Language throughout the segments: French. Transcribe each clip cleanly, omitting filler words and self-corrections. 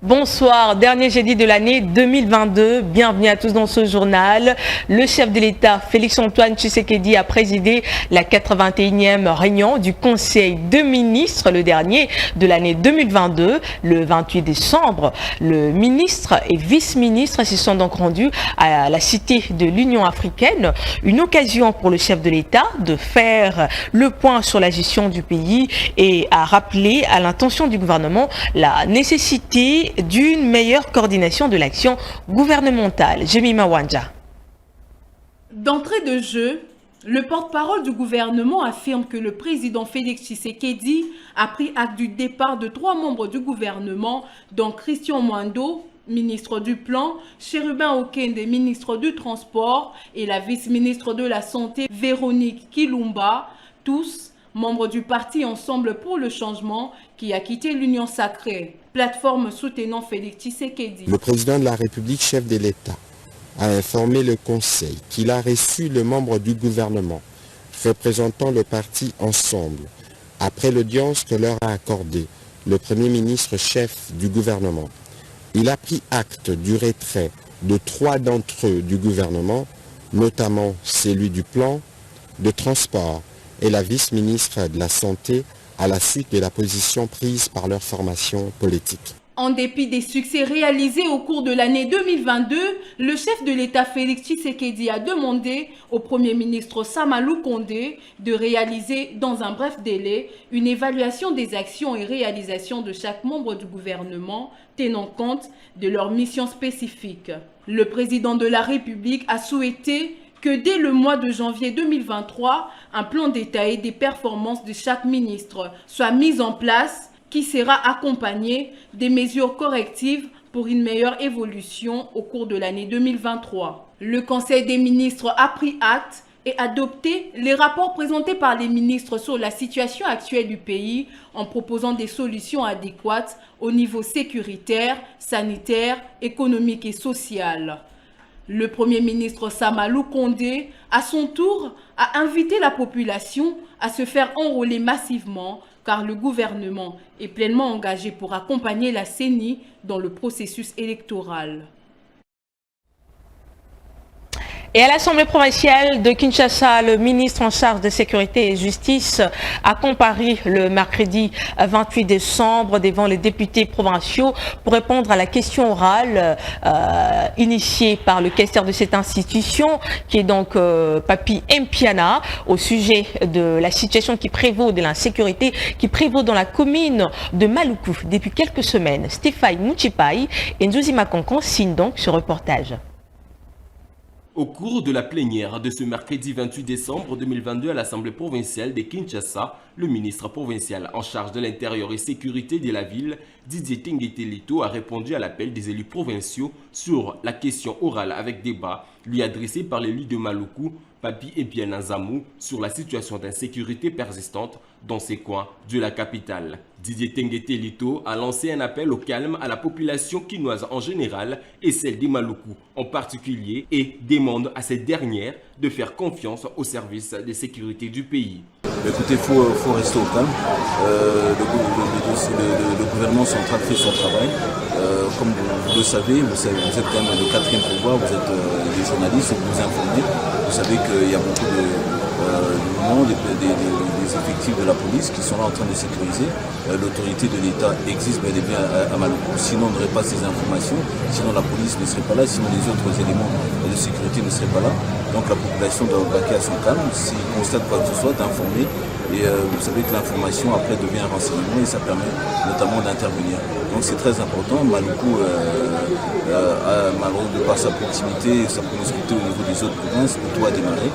Bonsoir, dernier jeudi de l'année 2022. Bienvenue à tous dans ce journal. Le chef de l'État, Félix-Antoine Tshisekedi, a présidé la 81e réunion du Conseil de ministres, le dernier de l'année 2022. Le 28 décembre, le ministre et vice-ministre se sont donc rendus à la Cité de l'Union africaine. Une occasion pour le chef de l'État de faire le point sur la gestion du pays et à rappeler à l'intention du gouvernement la nécessité d'une meilleure coordination de l'action gouvernementale. Jemima Wanja. D'entrée de jeu, le porte-parole du gouvernement affirme que le président Félix Tshisekedi a pris acte du départ de 3 membres du gouvernement, dont Christian Mwando, ministre du Plan, Chérubin Okende, ministre du Transport, et la vice-ministre de la Santé, Véronique Kilumba, tous membres du parti Ensemble pour le changement qui a quitté l'Union sacrée, plateforme soutenant Félix Tshisekedi. Le président de la République, chef de l'État, a informé le Conseil qu'il a reçu le membre du gouvernement représentant le parti Ensemble après l'audience que leur a accordée le Premier ministre chef du gouvernement. Il a pris acte du retrait de 3 d'entre eux du gouvernement, notamment celui du Plan, de Transport et la vice-ministre de la Santé, à la suite de la position prise par leur formation politique. En dépit des succès réalisés au cours de l'année 2022, le chef de l'État Félix Tshisekedi a demandé au Premier ministre Samalou Kondé de réaliser dans un bref délai une évaluation des actions et réalisations de chaque membre du gouvernement, tenant compte de leurs missions spécifiques. Le président de la République a souhaité que dès le mois de janvier 2023, un plan détaillé des performances de chaque ministre soit mis en place, qui sera accompagné des mesures correctives pour une meilleure évolution au cours de l'année 2023. Le Conseil des ministres a pris acte et adopté les rapports présentés par les ministres sur la situation actuelle du pays en proposant des solutions adéquates au niveau sécuritaire, sanitaire, économique et social. Le Premier ministre Samalou Kondé, à son tour, a invité la population à se faire enrôler massivement car le gouvernement est pleinement engagé pour accompagner la CENI dans le processus électoral. Et à l'Assemblée provinciale de Kinshasa, le ministre en charge de sécurité et justice a comparé le mercredi 28 décembre devant les députés provinciaux pour répondre à la question orale initiée par le questeur de cette institution, qui est donc Papi Mpiana, au sujet de la situation qui prévaut, de l'insécurité qui prévaut dans la commune de Maluku depuis quelques semaines. Stéphane Mouchipai et Nzuzima Konkon signent donc ce reportage. Au cours de la plénière de ce mercredi 28 décembre 2022 à l'Assemblée provinciale de Kinshasa, le ministre provincial en charge de l'intérieur et sécurité de la ville, Didier Tinguetelito, a répondu à l'appel des élus provinciaux sur la question orale avec débat lui adressée par l'élu de Maluku, Papi Mpiana Nzamou, sur la situation d'insécurité persistante dans ces coins de la capitale. Didier Tinguetelito a lancé un appel au calme à la population quinoise en général et celle des Maluku en particulier et demande à cette dernière de faire confiance aux services de sécurité du pays. Écoutez, il faut rester au calme. Le gouvernement central fait son travail. Comme vous le savez, vous êtes quand même le 4e pouvoir, vous êtes des journalistes, vous vous informez. Vous savez qu'il y a beaucoup des effectifs de la police qui sont là en train de sécuriser. L'autorité de l'État existe bel et bien à Maluku. Sinon, on n'aurait pas ces informations. Sinon, la police ne serait pas là. Sinon, les autres éléments de sécurité ne seraient pas là. Donc, la population doit vaquer à son calme. S'il constate quoi que ce soit, d'informer. Et vous savez que l'information après devient un renseignement et ça permet notamment d'intervenir. Donc c'est très important. Maluku, de par sa proximité et sa promiscuité au niveau des autres provinces, tout a démarré.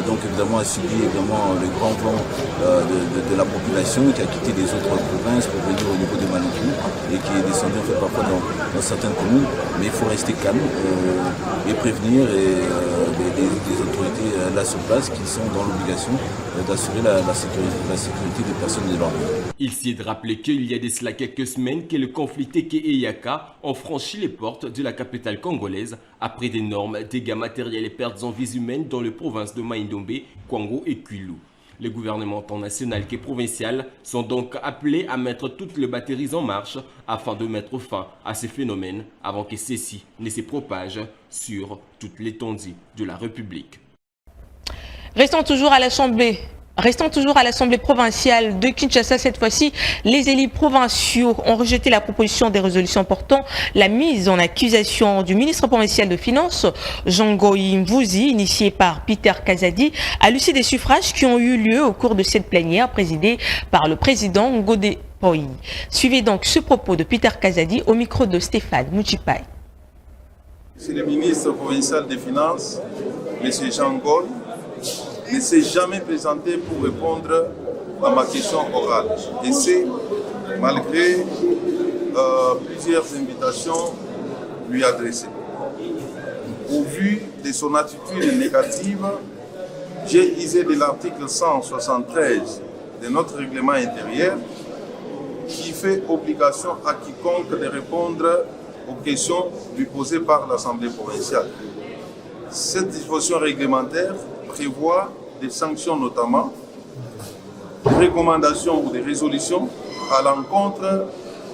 Donc évidemment a subi évidemment le grand vent de la population qui a quitté les autres provinces pour venir au niveau de Maluku et qui est descendu en fait parfois dans certaines communes. Mais il faut rester calme et prévenir les autorités là sur place qui sont dans l'obligation d'assurer la sécurité des personnes et de leurs biens. Il s'y est de rappeler qu'il y a de cela quelques semaines que le conflit Teke et Yaka ont franchi les portes de la capitale congolaise après d'énormes dégâts matériels et pertes en vies humaines dans les provinces de Maïndombe, Kwango et Kwilu. Les gouvernements tant national que provincial sont donc appelés à mettre toutes les batteries en marche afin de mettre fin à ces phénomènes avant que ceux-ci ne se propagent sur toute l'étendue de la République. Restons toujours à l'Assemblée provinciale de Kinshasa. Cette fois-ci, les élus provinciaux ont rejeté la proposition des résolutions portant la mise en accusation du ministre provincial de Finances, Jean-Goy Mvouzi, initiée par Peter Kazadi, à l'issue des suffrages qui ont eu lieu au cours de cette plénière présidée par le président Ngodé Poi. Suivez donc ce propos de Peter Kazadi au micro de Stéphane Mouchipai. C'est le ministre provincial des Finances, M. Jean-Goy, ne s'est jamais présenté pour répondre à ma question orale. Et c'est malgré plusieurs invitations lui adressées. Au vu de son attitude négative, j'ai usé de l'article 173 de notre règlement intérieur qui fait obligation à quiconque de répondre aux questions lui posées par l'Assemblée provinciale. Cette disposition réglementaire prévoit des sanctions, notamment des recommandations ou des résolutions à l'encontre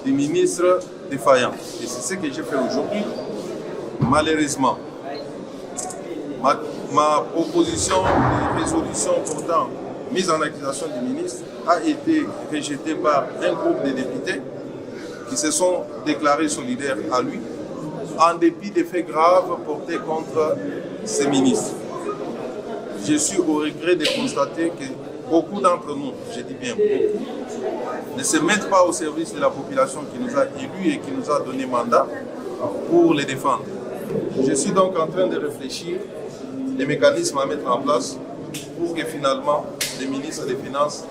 des ministres défaillants. Et c'est ce que j'ai fait aujourd'hui. Malheureusement, ma proposition de résolution portant mise en accusation du ministre a été rejetée par un groupe de députés qui se sont déclarés solidaires à lui, en dépit des faits graves portés contre ces ministres. Je suis au regret de constater que beaucoup d'entre nous, je dis bien beaucoup, ne se mettent pas au service de la population qui nous a élus et qui nous a donné mandat pour les défendre. Je suis donc en train de réfléchir les mécanismes à mettre en place pour que finalement les ministres des Finances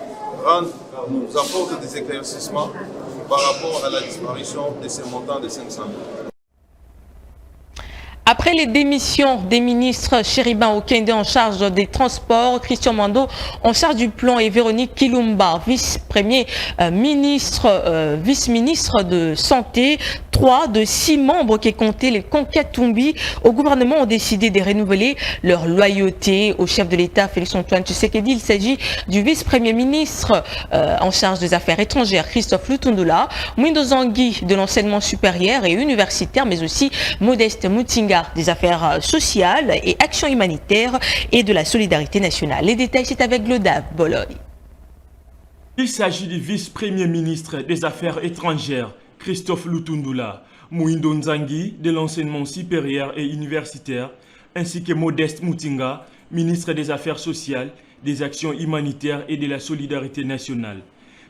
nous apportent des éclaircissements par rapport à la disparition de ces montants de 500 000. Après les démissions des ministres Chéribin Okende en charge des transports, Christian Mando en charge du plan et Véronique Kilumba, vice-ministre de Santé, 3 de 6 membres qui comptaient les Konkatumbi au gouvernement ont décidé de renouveler leur loyauté au chef de l'État, Félix-Antoine Tshisekedi. Il s'agit du vice-premier ministre en charge des affaires étrangères, Christophe Lutundula, Mwindo Zangui de l'enseignement supérieur et universitaire, mais aussi Modeste Mutinga des affaires sociales et actions humanitaires et de la solidarité nationale. Les détails, c'est avec Glodave Boloy. Il s'agit du vice-premier ministre des Affaires étrangères, Christophe Lutundula, Mwindo Nzangi de l'enseignement supérieur et universitaire, ainsi que Modeste Mutinga, ministre des Affaires sociales, des actions humanitaires et de la solidarité nationale.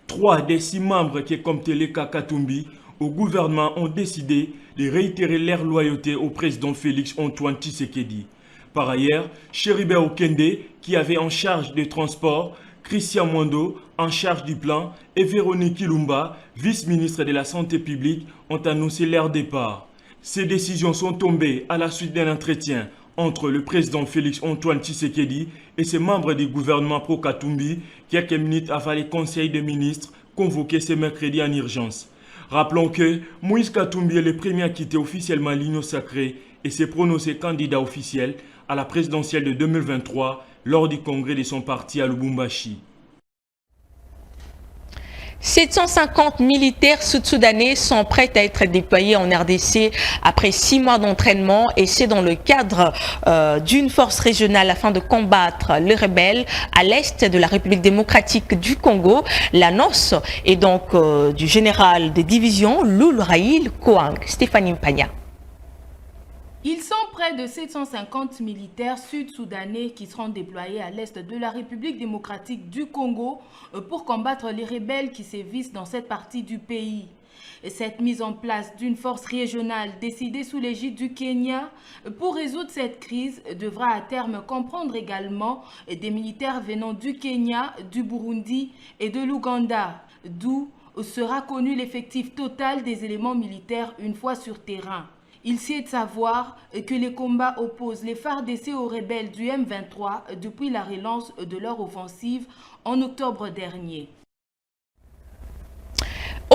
3 des 6 membres qui comptaient les Katumbi au gouvernement ont décidé de réitérer leur loyauté au président Félix-Antoine Tshisekedi. Par ailleurs, Chéribin Okende, qui avait en charge des transports, Christian Mando, en charge du plan, et Véronique Kilumba, vice-ministre de la Santé publique, ont annoncé leur départ. Ces décisions sont tombées à la suite d'un entretien entre le président Félix-Antoine Tshisekedi et ses membres du gouvernement pro-Katumbi, quelques minutes avant le Conseil des ministres convoqué ce mercredi en urgence. Rappelons que Moïse Katumbi est le premier à quitter officiellement l'Union sacrée et s'est prononcé candidat officiel à la présidentielle de 2023 lors du congrès de son parti à Lubumbashi. 750 militaires sud-soudanais sont prêts à être déployés en RDC après 6 mois d'entraînement et c'est dans le cadre d'une force régionale afin de combattre les rebelles à l'est de la République démocratique du Congo. L'annonce est donc du général de division Loul Raïl Koang, Stéphanie Mpagna. Ils sont près de 750 militaires sud-soudanais qui seront déployés à l'est de la République démocratique du Congo pour combattre les rebelles qui sévissent dans cette partie du pays. Cette mise en place d'une force régionale décidée sous l'égide du Kenya pour résoudre cette crise devra à terme comprendre également des militaires venant du Kenya, du Burundi et de l'Ouganda, d'où sera connu l'effectif total des éléments militaires une fois sur terrain. Il s'y est de savoir que les combats opposent les FARDC aux rebelles du M23 depuis la relance de leur offensive en octobre dernier.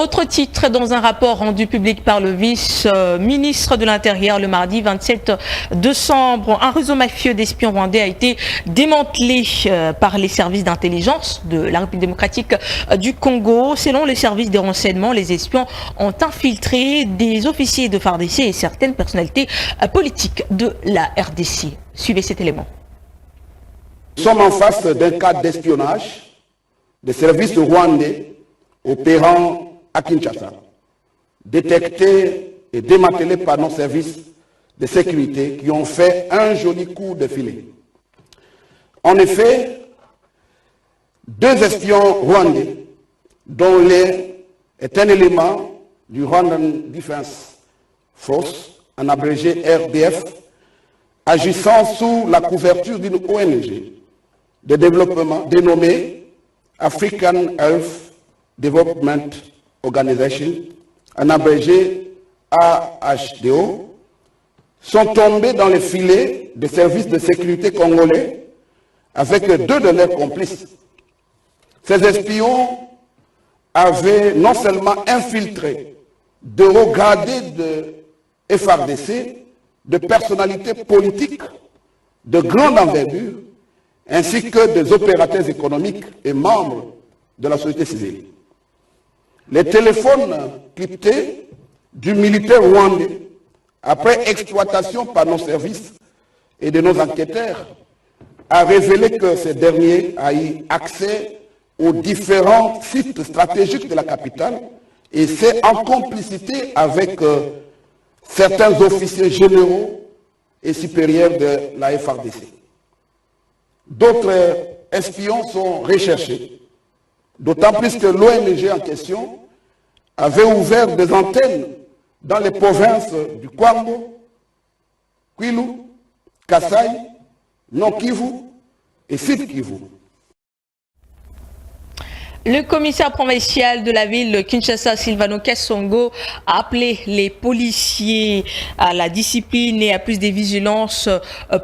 Autre titre dans un rapport rendu public par le vice-ministre de l'Intérieur le mardi 27 décembre, un réseau mafieux d'espions rwandais a été démantelé par les services d'intelligence de la République démocratique du Congo. Selon les services de renseignement, les espions ont infiltré des officiers de FARDC et certaines personnalités politiques de la RDC. Suivez cet élément. Nous sommes en face d'un cas d'espionnage des services rwandais opérant à Kinshasa, détectés et démantelés par nos services de sécurité qui ont fait un joli coup de filet. En effet, 2 espions rwandais, dont l'un est un élément du Rwandan Defense Force, en abrégé RDF, agissant sous la couverture d'une ONG de développement dénommée African Health Development Organization, en abrégé AHDO, sont tombés dans les filets des services de sécurité congolais avec 2 de leurs complices. Ces espions avaient non seulement infiltré de hauts gradés de FARDC, de personnalités politiques de grande envergure, ainsi que des opérateurs économiques et membres de la société civile. Les téléphones cryptés du militaire rwandais, après exploitation par nos services et de nos enquêteurs, a révélé que ces derniers a eu accès aux différents sites stratégiques de la capitale, et c'est en complicité avec certains officiers généraux et supérieurs de la FARDC. D'autres espions sont recherchés, d'autant plus que l'ONG en question avait ouvert des antennes dans les provinces du Kwango, Kwilu, Kasai, Nord-Kivu et Sud-Kivu. Le commissaire provincial de la ville de Kinshasa, Silvano Kasongo, a appelé les policiers à la discipline et à plus de vigilance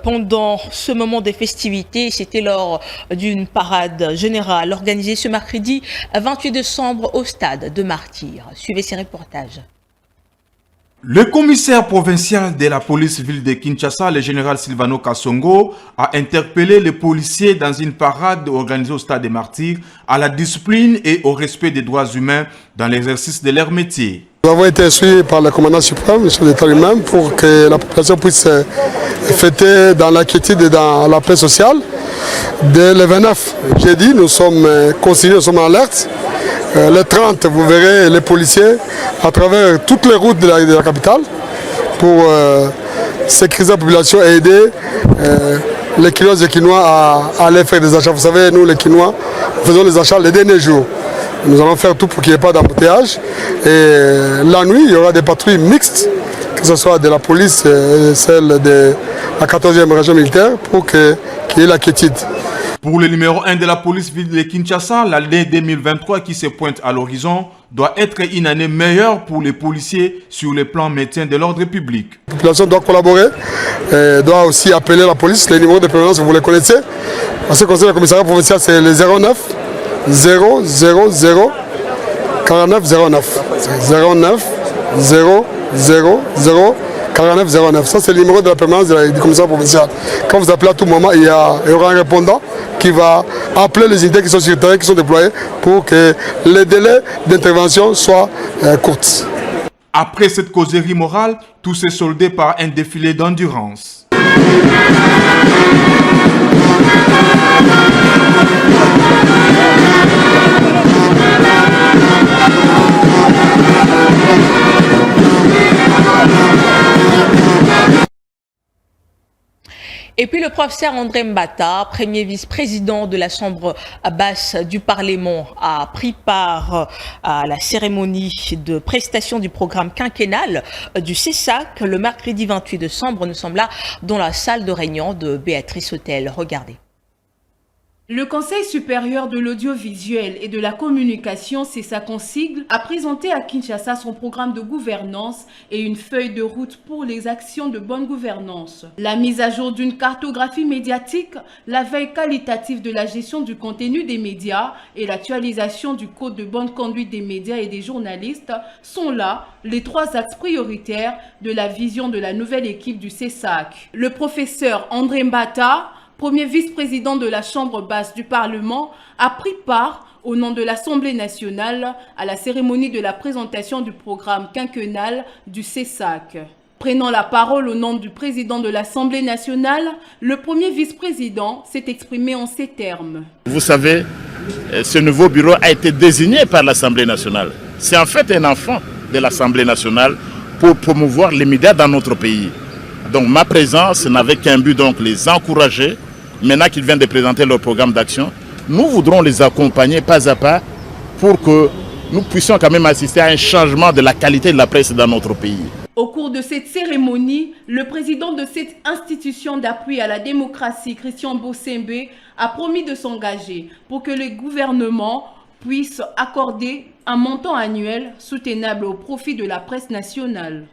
pendant ce moment de festivités. C'était lors d'une parade générale organisée ce mercredi 28 décembre au stade de Martyrs. Suivez ces reportages. Le commissaire provincial de la police ville de Kinshasa, le général Silvano Kasongo, a interpellé les policiers dans une parade organisée au stade des Martyrs à la discipline et au respect des droits humains dans l'exercice de leur métier. Nous avons été instruits par le commandant suprême, le chef d'État lui-même, pour que la population puisse fêter dans la quiétude et dans la paix sociale. Dès le 29 jeudi, nous sommes consignés, nous sommes en alerte. Le 30, vous verrez les policiers à travers toutes les routes de la capitale pour sécuriser la population et aider les Kinoises et Kinois à aller faire des achats. Vous savez, nous les Kinois, nous faisons les achats les derniers jours. Nous allons faire tout pour qu'il n'y ait pas d'embouteillage. Et la nuit, il y aura des patrouilles mixtes, que ce soit de la police et celle de la 14e région militaire, pour qu'il y ait la quiétude. Pour le numéro 1 de la police ville de Kinshasa, l'année 2023 qui se pointe à l'horizon doit être une année meilleure pour les policiers sur le plan maintien de l'ordre public. La population doit collaborer, doit aussi appeler la police. Les numéros de permanence, vous les connaissez. En ce qui concerne le commissariat provincial, c'est le 09 000 49 09. 09 000 49 09. Ça, c'est le numéro de la permanence du commissariat provincial. Quand vous appelez à tout moment, il y aura un répondant qui va appeler les unités qui sont sur le terrain, qui sont déployées pour que les délais d'intervention soient courts. Après cette causerie morale, tout s'est soldé par un défilé d'endurance. Et puis le professeur André Mbata, premier vice-président de la Chambre basse du Parlement, a pris part à la cérémonie de prestation du programme quinquennal du CESAC le mercredi 28 décembre. Nous sommes là dans la salle de réunion de Béatrice Hôtel. Regardez. Le Conseil supérieur de l'audiovisuel et de la communication, c'est sa consigle, a présenté à Kinshasa son programme de gouvernance et une feuille de route pour les actions de bonne gouvernance. La mise à jour d'une cartographie médiatique, la veille qualitative de la gestion du contenu des médias et l'actualisation du code de bonne conduite des médias et des journalistes sont là les 3 axes prioritaires de la vision de la nouvelle équipe du CESAC. Le professeur André Mbata, premier vice-président de la Chambre basse du Parlement, a pris part, au nom de l'Assemblée nationale, à la cérémonie de la présentation du programme quinquennal du CESAC. Prenant la parole au nom du président de l'Assemblée nationale, le premier vice-président s'est exprimé en ces termes. Vous savez, ce nouveau bureau a été désigné par l'Assemblée nationale. C'est en fait un enfant de l'Assemblée nationale pour promouvoir les médias dans notre pays. Donc ma présence n'avait qu'un but, donc les encourager. Maintenant qu'ils viennent de présenter leur programme d'action, nous voudrons les accompagner pas à pas pour que nous puissions quand même assister à un changement de la qualité de la presse dans notre pays. Au cours de cette cérémonie, le président de cette institution d'appui à la démocratie, Christian Bossembe, a promis de s'engager pour que le gouvernement puisse accorder un montant annuel soutenable au profit de la presse nationale.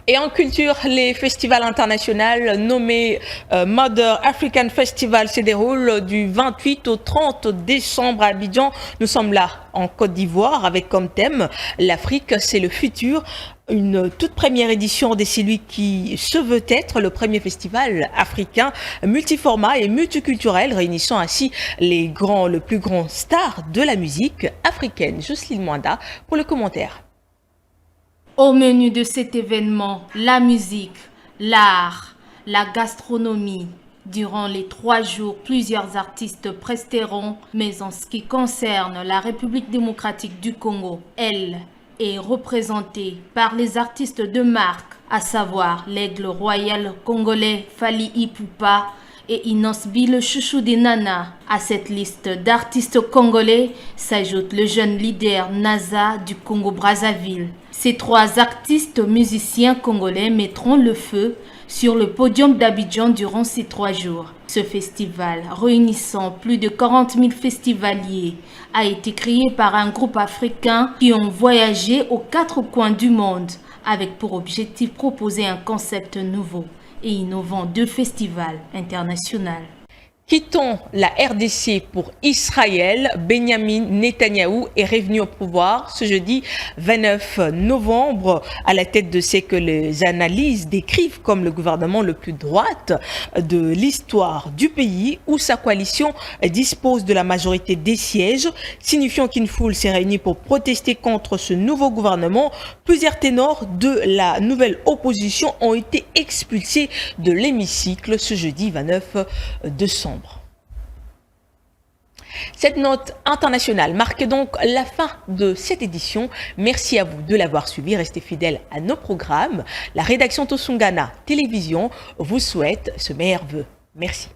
Et en culture, les festivals internationaux nommés Mother African Festival se déroulent du 28 au 30 décembre à Abidjan. Nous sommes là en Côte d'Ivoire avec comme thème l'Afrique, c'est le futur. Une toute première édition de celui qui se veut être le premier festival africain multiformat et multiculturel, réunissant ainsi les plus grands stars de la musique africaine. Jocelyne Mwanda pour le commentaire. Au menu de cet événement, la musique, l'art, la gastronomie. Durant les 3 jours, plusieurs artistes presteront, mais en ce qui concerne la République démocratique du Congo, elle est représentée par les artistes de marque, à savoir l'aigle royal congolais Fally Ipupa et Inosbi le chouchou des nanas. À cette liste d'artistes congolais s'ajoute le jeune leader NASA du Congo-Brazzaville. Ces 3 artistes musiciens congolais mettront le feu sur le podium d'Abidjan durant ces 3 jours. Ce festival, réunissant plus de 40 000 festivaliers, a été créé par un groupe africain qui ont voyagé aux 4 coins du monde avec pour objectif proposer un concept nouveau et innovant de festival international. Quittons la RDC pour Israël. Benjamin Netanyahou est revenu au pouvoir ce jeudi 29 novembre à la tête de ce que les analyses décrivent comme le gouvernement le plus droite de l'histoire du pays, où sa coalition dispose de la majorité des sièges, signifiant qu'une foule s'est réunie pour protester contre ce nouveau gouvernement. Plusieurs ténors de la nouvelle opposition ont été expulsés de l'hémicycle ce jeudi 29 décembre. Cette note internationale marque donc la fin de cette édition. Merci à vous de l'avoir suivi. Restez fidèles à nos programmes. La rédaction Tosungana Télévision vous souhaite ce meilleur vœu. Merci.